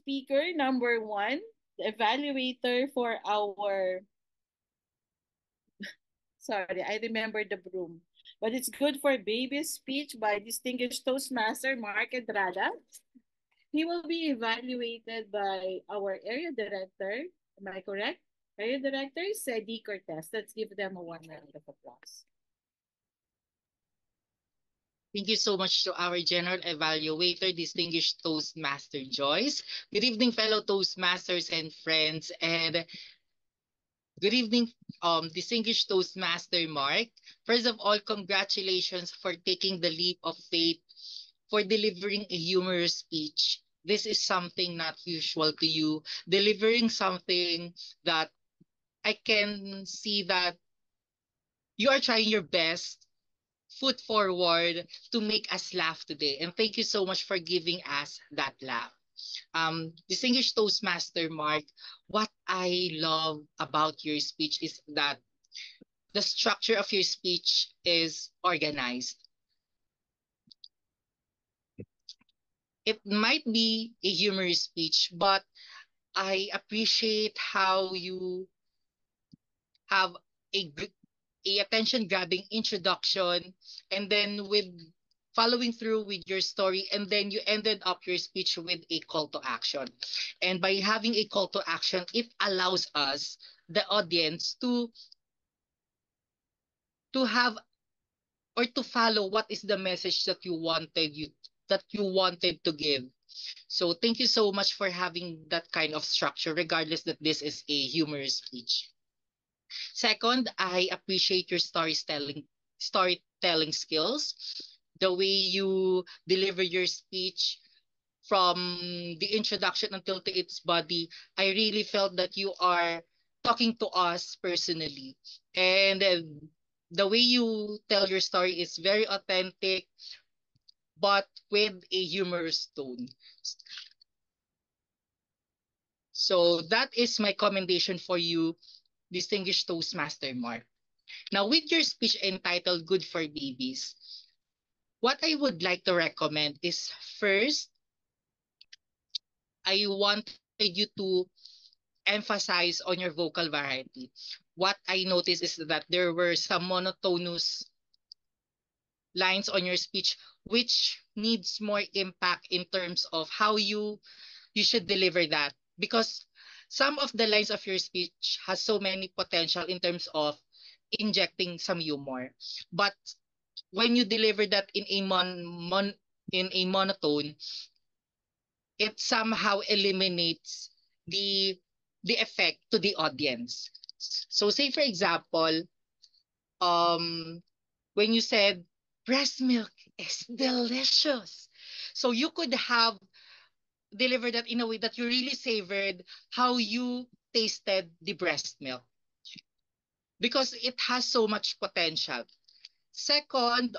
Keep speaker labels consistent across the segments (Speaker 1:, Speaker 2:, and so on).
Speaker 1: speaker number one, the evaluator for our, sorry, I remember the broom. But it's good for baby speech by distinguished Toastmaster Mark Edrada. He will be evaluated by our area director. Am I correct? Area director, Sedi Cortez. Let's give them a one round of applause.
Speaker 2: Thank you so much to our General Evaluator, distinguished Toastmaster Joyce. Good evening, fellow Toastmasters and friends, and good evening, distinguished Toastmaster Mark. First of all, congratulations for taking the leap of faith for delivering a humorous speech. This is something not usual to you. Delivering something that I can see that you are trying your best foot forward to make us laugh today. And thank you so much for giving us that laugh. Distinguished Toastmaster Mark, what I love about your speech is that the structure of your speech is organized. It might be a humorous speech, but I appreciate how you have a a attention grabbing introduction, and then with following through with your story, and then you ended up your speech with a call to action. And by having a call to action, it allows us, the audience, to have or to follow what is the message that you wanted to give. So thank you so much for having that kind of structure, regardless that this is a humorous speech. Second, I appreciate your storytelling skills, the way you deliver your speech from the introduction until to its body. I really felt that you are talking to us personally. And the way you tell your story is very authentic, but with a humorous tone. So that is my commendation for you, distinguished Toastmaster Mark. Now, with your speech entitled Good for Babies, what I would like to recommend is, first, I wanted you to emphasize on your vocal variety. What I noticed is that there were some monotonous lines on your speech which needs more impact in terms of how you should deliver that, because some of the lines of your speech has so many potential in terms of injecting some humor, but when you deliver that in a in a monotone, it somehow eliminates the the effect to the audience. So say for example, um when you said breast milk is delicious. So you could have delivered that in a way that you really savored how you tasted the breast milk, because it has so much potential. Second,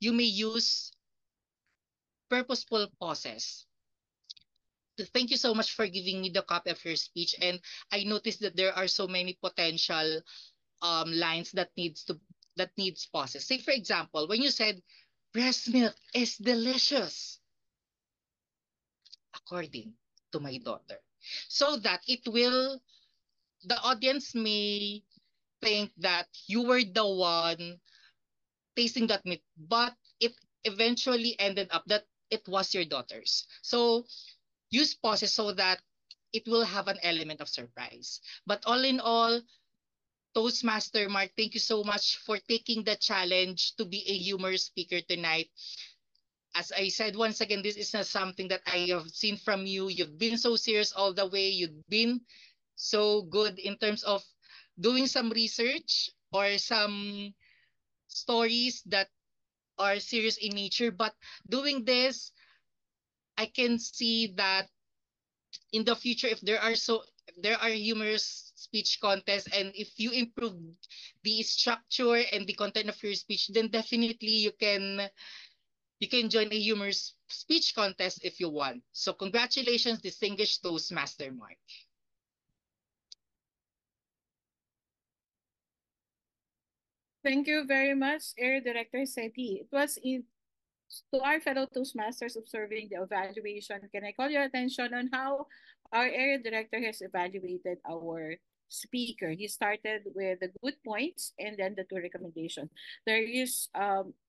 Speaker 2: you may use purposeful pauses. Thank you so much for giving me the copy of your speech, and I noticed that there are so many potential lines that needs pauses. Say for example, when you said breast milk is delicious according to my daughter, so that it will the audience may think that you were the one tasting that meat, but it eventually ended up that it was your daughter's. So use pauses so that it will have an element of surprise. But all in all, Toastmaster Mark, thank you so much for taking the challenge to be a humor speaker tonight. As I said once again, this is not something that I have seen from you. You've been so serious all the way. You've been so good in terms of doing some research or some stories that are serious in nature. But doing this, I can see that in the future, if there are humorous speech contests, and if you improve the structure and the content of your speech, then definitely you can join a humorous speech contest if you want. So congratulations, distinguished Toastmaster Mark.
Speaker 1: Thank you very much, Air Director Seti. It was To our fellow Toastmasters observing the evaluation, can I call your attention on how our area director has evaluated our speaker? He started with the good points and then the two recommendations. There is,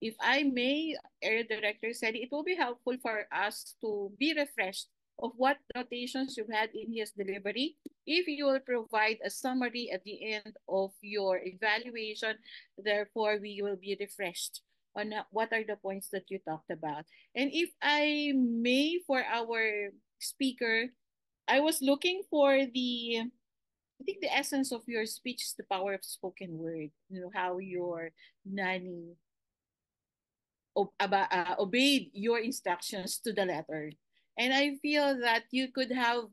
Speaker 1: if I may, area director said it will be helpful for us to be refreshed of what notations you've had in his delivery. If you will provide a summary at the end of your evaluation, therefore we will be refreshed on what are the points that you talked about. And if I may, for our speaker, I was looking for I think the essence of your speech is the power of spoken word. You know, how your nanny obeyed your instructions to the letter. And I feel that you could have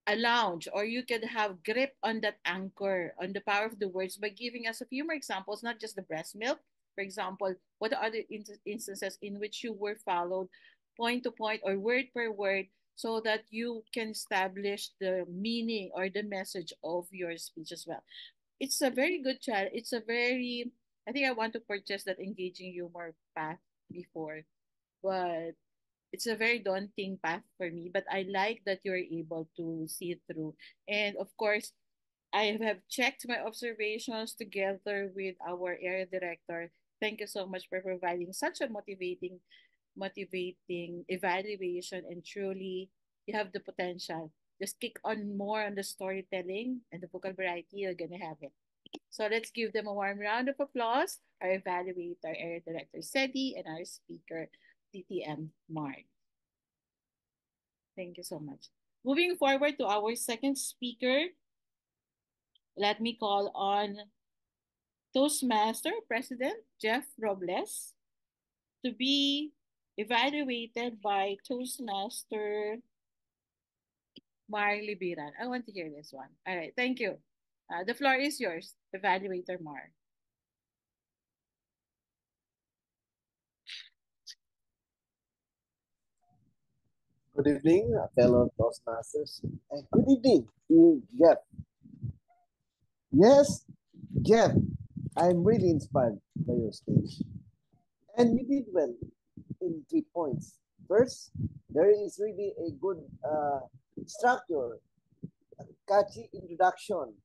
Speaker 1: a lounge or you could have grip on that anchor on the power of the words by giving us a few more examples, not just the breast milk. For example, what are other instances in which you were followed point to point or word per word so that you can establish the meaning or the message of your speech as well. It's a very good challenge. It's a very, I think I want to purchase that engaging humor path before, but it's a very daunting path for me, but I like that you're able to see it through. And of course, I have checked my observations together with our area director. Thank you so much for providing such a motivating evaluation, and truly you have the potential. Just kick on more on the storytelling and the vocal variety, you're gonna have it. So let's give them a warm round of applause. Our evaluator, area director Sedi, and our speaker, TTM Mark. Thank you so much. Moving forward to our second speaker, let me call on Toastmaster President Jeff Robles to be evaluated by Toastmaster Mar Libiran. I want to hear this one. All right, thank you. The floor is yours, Evaluator Mar.
Speaker 3: Good evening, fellow Toastmasters. And good evening to Jeff. Yes, Jeff, I'm really inspired by your speech. And you did well in 3 points. First, there is really a good structure, a catchy introduction.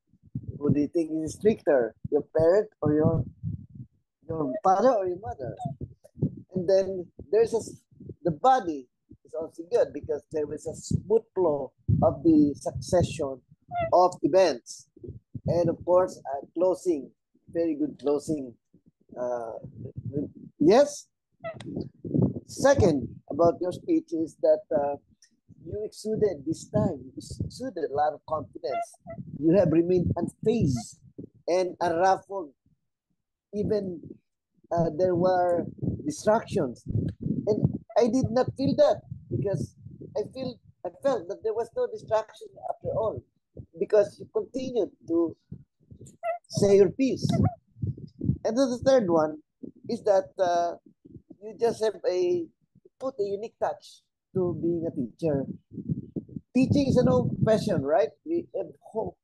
Speaker 3: Who do you think is stricter, your parent or your father or your mother? And then the body is also good because there was a smooth flow of the succession of events. And of course, closing, very good closing. Uh, yes. Second, about your speech is that you exuded this time, you exuded a lot of confidence. You have remained unfazed and unruffled. Even there were distractions. And I did not feel that because I felt that there was no distraction after all because you continued to say your piece. And then the third one is that you just have put a unique touch to being a teacher. Teaching is an old passion, right? We have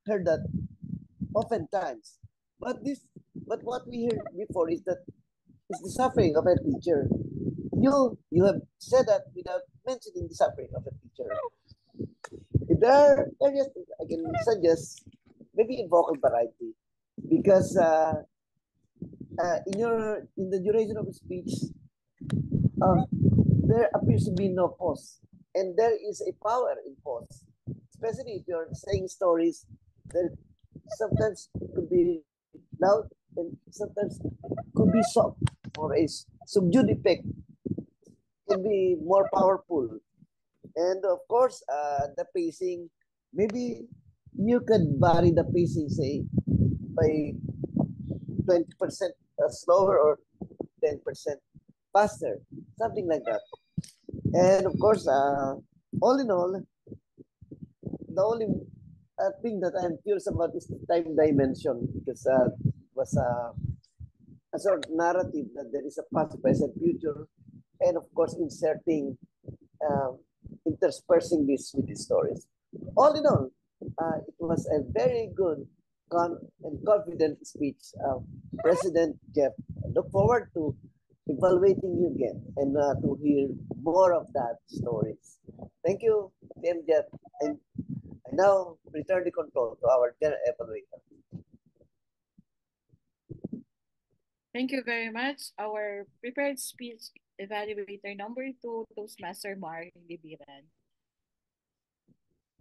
Speaker 3: heard that oftentimes. But what we heard before is that it's the suffering of a teacher. You have said that without mentioning the suffering of a teacher. If there are areas I can suggest, maybe in vocal variety, because in the duration of the speech, there appears to be no pause, and there is a power in pause, especially if you're saying stories. There sometimes it could be loud and sometimes could be soft, or a subdued effect can be more powerful. And of course, the pacing, maybe you could vary the pacing, say, by 20% slower or 10% faster, something like that. And of course, all in all, the only thing that I'm curious about is the time dimension, because it was a sort of narrative that there is a past, present, future, and of course, interspersing this with the stories. All in all, it was a very good and confident speech of President Jeff. I look forward to evaluating you again and to hear more of that stories. Thank you, TM Jeff. And I now return the control to our general evaluator.
Speaker 1: Thank you very much. Our prepared speech evaluator number two, Toastmaster Mark Libiran.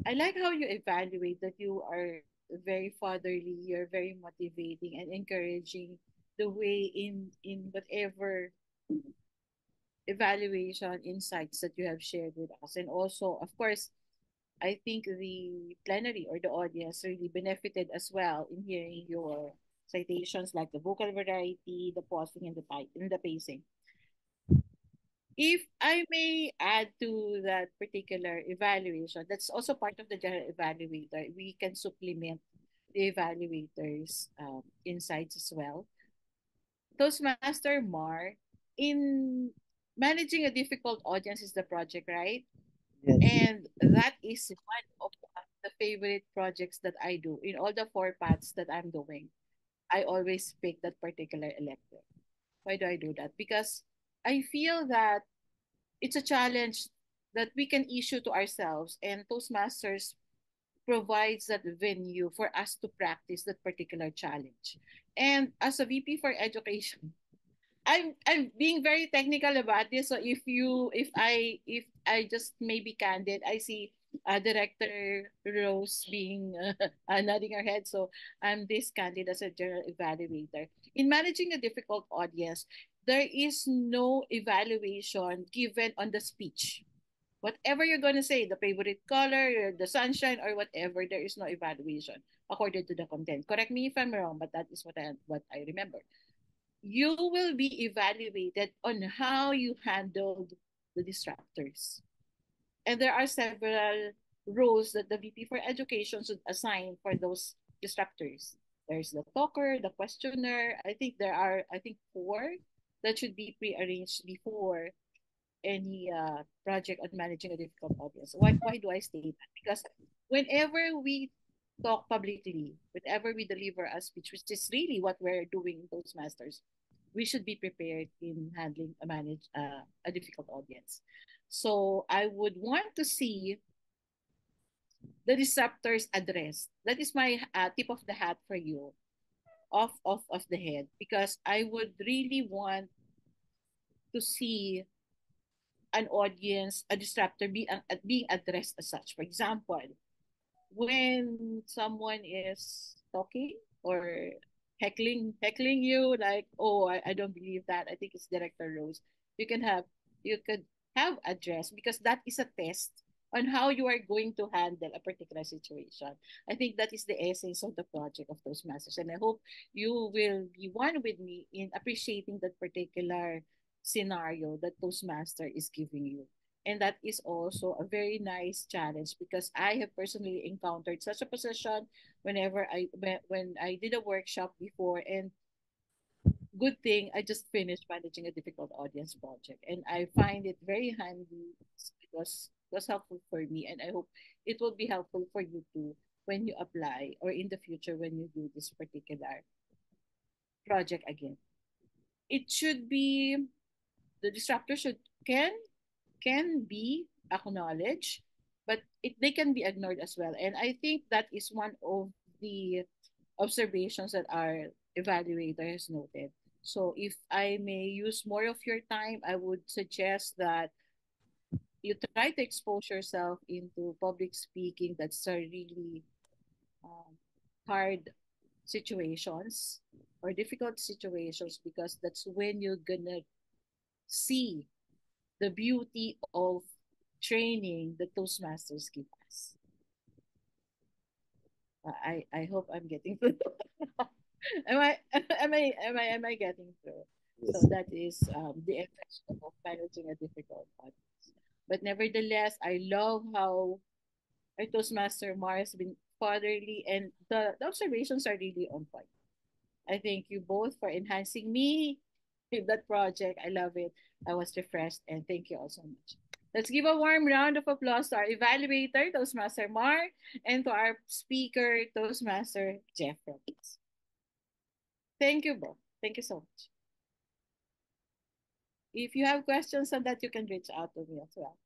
Speaker 1: I like how you evaluate that you are very fatherly, you're very motivating and encouraging the way in whatever evaluation insights that you have shared with us. And also, of course, I think the plenary or the audience really benefited as well in hearing your citations like the vocal variety, the pausing, and the pacing. If I may add to that particular evaluation, that's also part of the general evaluator. We can supplement the evaluator's insights as well. Toastmaster Mar, in managing a difficult audience is the project, right?
Speaker 3: Yes.
Speaker 1: And that is one of the favorite projects that I do. In all the four paths that I'm doing, I always pick that particular elective. Why do I do that? Because I feel that it's a challenge that we can issue to ourselves, and Toastmasters provides that venue for us to practice that particular challenge. And as a VP for education, I'm being very technical about this. So if I just may be candid, I see Director Rose being nodding her head. So I'm this candid as a general evaluator. In managing a difficult audience, there is no evaluation given on the speech. Whatever you're going to say, the favorite color, the sunshine, or whatever, there is no evaluation according to the content. Correct me if I'm wrong, but that is what I remember. You will be evaluated on how you handled the disruptors. And there are several roles that the VP for Education should assign for those disruptors. There's the talker, the questioner. I think there are, four that should be pre-arranged before any project on managing a difficult audience. Why do I state that? Because whenever we talk publicly, whenever we deliver a speech, which is really what we're doing in Toastmasters, we should be prepared in handling a difficult audience. So I would want to see the disruptors addressed. That is my tip of the hat for you, off the head, because I would really want to see an audience, a disruptor being addressed as such. For example, when someone is talking or heckling you like, oh, I don't believe that, I think it's Director Rose, you can have you could have address, because that is a test on how you are going to handle a particular situation. I think that is the essence of the project of Toastmasters, and I hope you will be one with me in appreciating that particular scenario that Toastmaster is giving you. And that is also a very nice challenge, because I have personally encountered such a position whenever when I did a workshop before. And good thing I just finished managing a difficult audience project, and I find it very handy. It was helpful for me, and I hope it will be helpful for you too when you apply, or in the future when you do this particular project again. It should be the disruptor should can be acknowledged, but they can be ignored as well. And I think that is one of the observations that our evaluator has noted. So if I may use more of your time, I would suggest that you try to expose yourself into public speaking. That's a really um, hard situations or difficult situations, because that's when you're gonna see the beauty of training that Toastmasters give us. I hope I'm getting through. am I am I getting through? So
Speaker 3: Yes.
Speaker 1: that is the effect of managing a difficult audience. But nevertheless, I love how our Toastmaster Mar has been fatherly, and the observations are really on point. I thank you both for enhancing me with that project. I love it. I was refreshed, and thank you all so much. Let's give a warm round of applause to our evaluator, Toastmaster Mark, and to our speaker, Toastmaster Jeff Robbins. Thank you both. Thank you so much. If you have questions on that, you can reach out to me as well.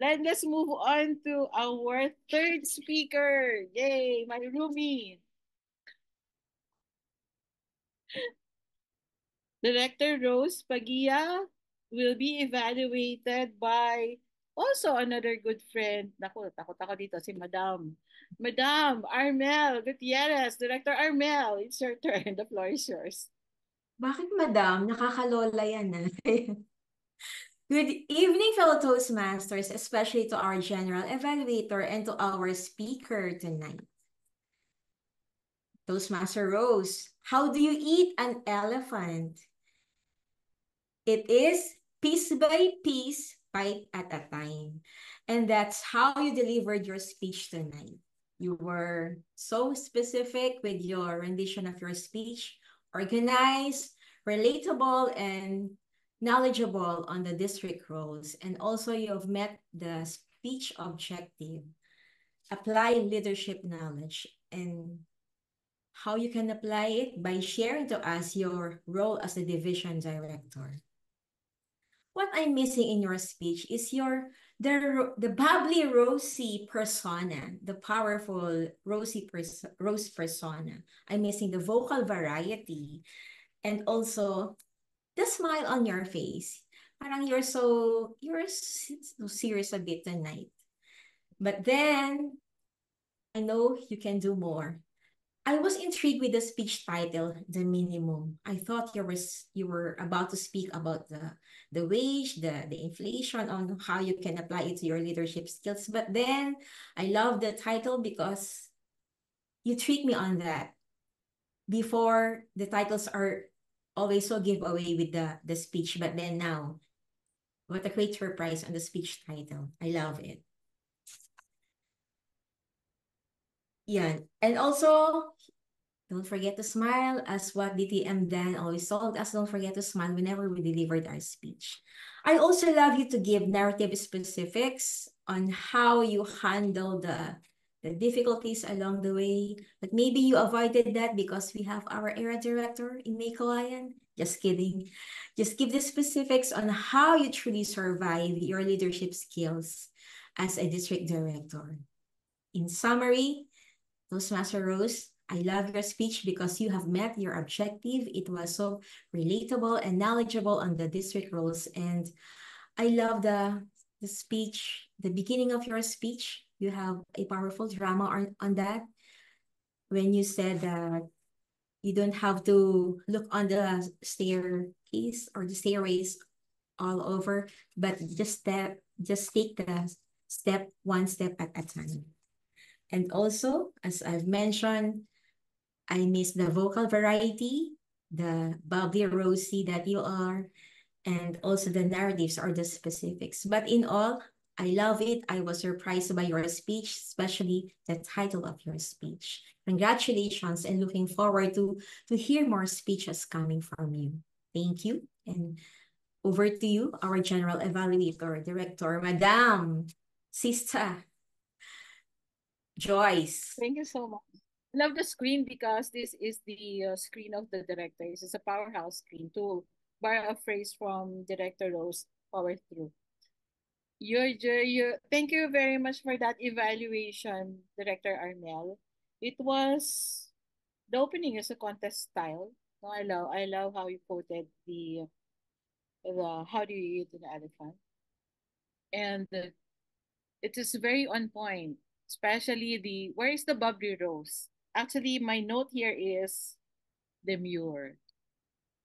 Speaker 1: Then let's move on to our third speaker. Yay, my roomie. Director Rose Pagia will be evaluated by also another good friend. Naku, takot ako dito, si Madam. Madam Armel Gutierrez. Director Armel, it's your turn. The floor is yours.
Speaker 4: Bakit madam? Nakakalola yan ah. Good evening, fellow Toastmasters, especially to our general evaluator and to our speaker tonight. Toastmaster Rose, how do you eat an elephant? It is piece by piece, bite at a time. And that's how you delivered your speech tonight. You were so specific with your rendition of your speech, organized, relatable, and knowledgeable on the district roles. And also you have met the speech objective, apply leadership knowledge, and how you can apply it by sharing to us your role as a division director. What I'm missing in your speech is the bubbly Rosie persona, the powerful Rose persona. I'm missing the vocal variety and also the smile on your face. Parang you're so serious a bit tonight. But then I know you can do more. I was intrigued with the speech title, The Minimum. I thought you were about to speak about the wage, the inflation, on how you can apply it to your leadership skills. But then I love the title because you trick me on that. Before, the titles are always so giveaway with the speech, but then now, what a great surprise on the speech title. I love it. Yeah, and also don't forget to smile, as what DTM Dan always told us, don't forget to smile whenever we delivered our speech. I also love you to give narrative specifics on how you handle the difficulties along the way. But maybe you avoided that because we have our era director in May Kalayan. Just kidding. Just give the specifics on how you truly survive your leadership skills as a district director. In summary, Toastmaster Rose, I love your speech because you have met your objective. It was so relatable and knowledgeable on the district roles. And I love the speech, the beginning of your speech. You have a powerful drama on that. When you said that you don't have to look on the staircase or the stairways all over, but just take the step one step at a time. And also, as I've mentioned, I miss the vocal variety, the bubbly Rosie that you are, and also the narratives or the specifics. But in all, I love it. I was surprised by your speech, especially the title of your speech. Congratulations, and looking forward to hear more speeches coming from you. Thank you. And over to you, our General Evaluator, Director, Madam Sister Joyce.
Speaker 1: Thank you so much. Love the screen because this is the screen of the directors. It's a powerhouse screen to borrow a phrase from Director Rose, power through. Thank you very much for that evaluation, Director Armel. It was the opening is a contest style. No, I love how you quoted the how do you eat an elephant, and it is very on point. Especially the where is the bubbly rose? Actually, my note here is demure.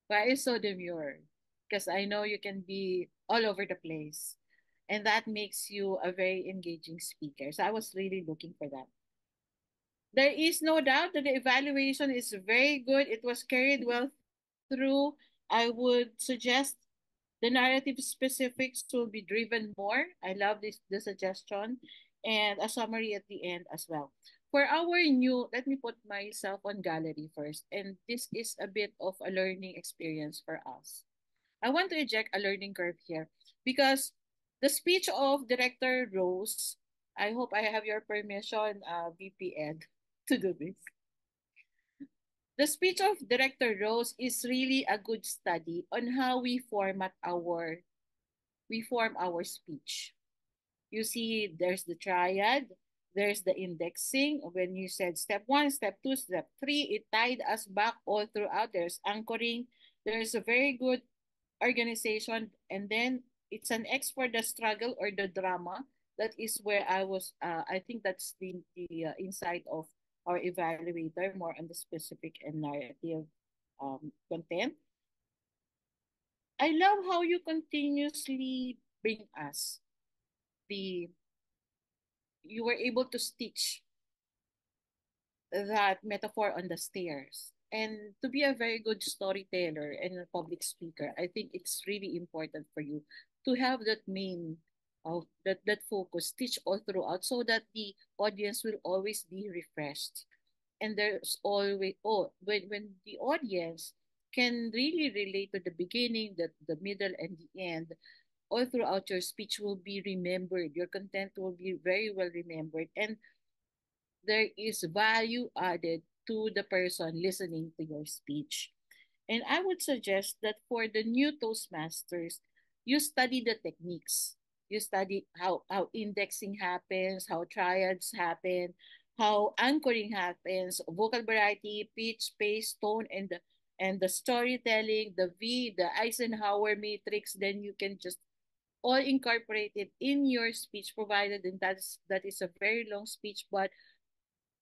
Speaker 1: Why is so demure? Because I know you can be all over the place. And that makes you a very engaging speaker. So I was really looking for that. There is no doubt that the evaluation is very good. It was carried well through. I would suggest the narrative specifics will be driven more. I love the suggestion, and a summary at the end as well. For our new, let me put myself on gallery first, and this is a bit of a learning experience for us. I want to eject a learning curve here because the speech of Director Rose, I hope I have your permission, VP Ed, to do this. The speech of Director Rose is really a good study on how we form our speech. You see, there's the triad, there's the indexing. When you said step one, step two, step three, it tied us back all throughout. There's anchoring, there's a very good organization, and then it's an X for the struggle or the drama. That is where I think that's the insight of our evaluator, more on the specific and narrative content. I love how you continuously bring us the you were able to stitch that metaphor on the stairs. And to be a very good storyteller and a public speaker, I think it's really important for you to have that main of that focus stitch all throughout so that the audience will always be refreshed. And there's always when the audience can really relate to the beginning, the middle, and the end, all throughout your speech will be remembered. Your content will be very well remembered. And there is value added to the person listening to your speech. And I would suggest that for the new Toastmasters, you study the techniques. You study how indexing happens, how triads happen, how anchoring happens, vocal variety, pitch, pace, tone, and the storytelling, the the Eisenhower matrix. Then you can just all incorporate it in your speech, provided and that is a very long speech, but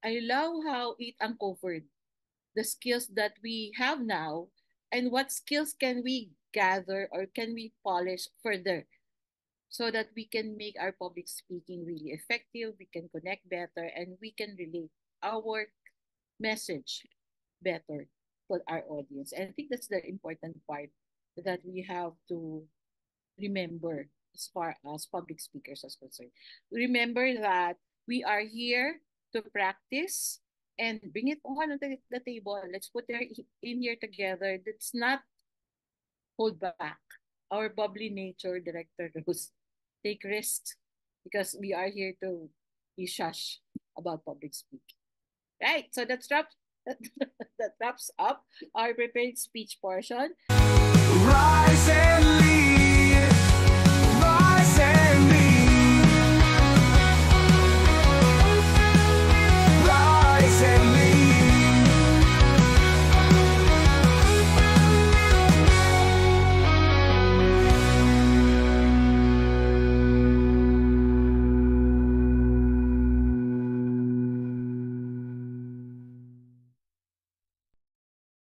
Speaker 1: I love how it uncovered the skills that we have now and what skills can we gather or can we polish further so that we can make our public speaking really effective, we can connect better, and we can relate our message better to our audience. And I think that's the important part that we have to remember as far as public speakers is concerned. Remember that we are here to practice and bring it on the table. Let's put it in here together. Let's not hold back our bubbly nature, Director Rose. Take risks because we are here to be shush about public speaking. Right, so that wraps up our prepared speech portion.
Speaker 5: Rise and lead.